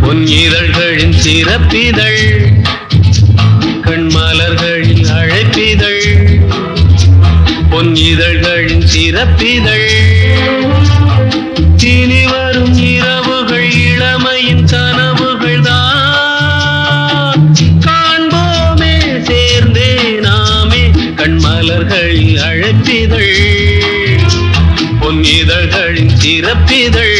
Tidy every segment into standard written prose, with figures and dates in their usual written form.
பொன் இதழ்களின் சிறப்பிதழ் கண்மலர்களின் அழைப்பிதழ் பொன் இதழ்களின் சிறப்பிதழ் இனி வரும் இரவுகள் இளமையின் கனவுகள் தான் காண்போமே சேர்ந்தே நாமே கண்மலர்களின் அழைப்பிதழ் பொன் இதழ்களின் சிறப்பிதழ்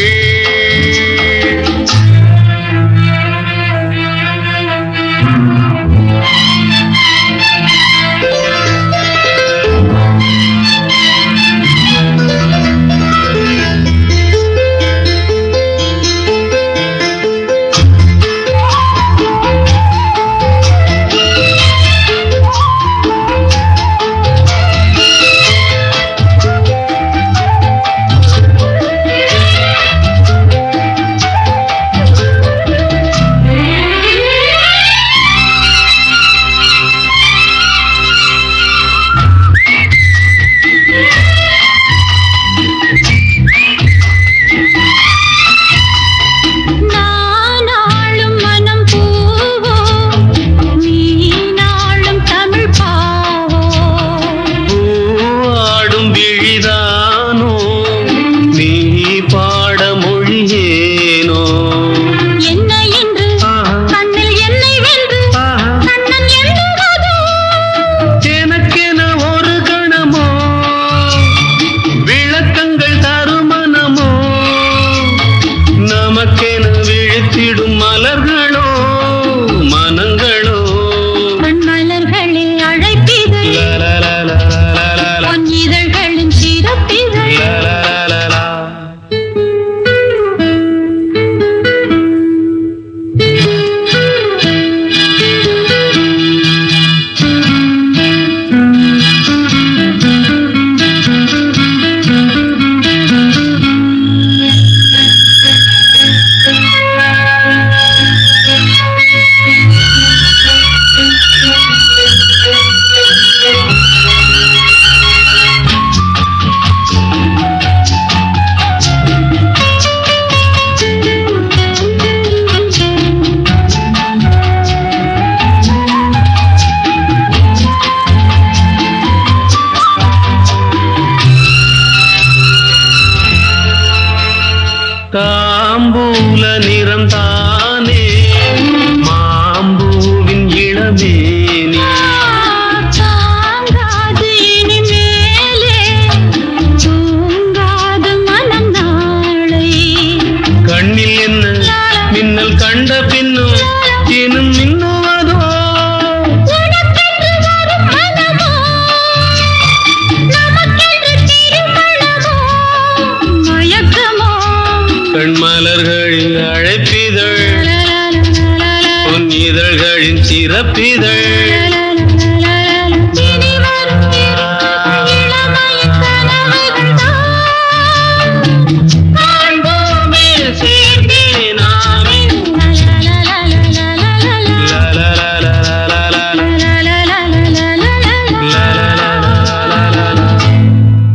விழித்திடும் மலர்களோ மனங்களோ மலர்களில் அழைப்பிதழ் பொன் இதழ்களின் சிறப்பிதழ் தாம்பூல நிறம் தானே மாம்பூவின் இளமேனி தாங்காது இனிமேலே தூங்காது மனம் நாளை கண்ணில் என்ன மின்னல் கண்ட பின்னும் இன்னும் மின்னுவதோ கண்மலர்களின் அழைப்பிதழ் பொன் இதழ்களின் சிறப்பிதழ்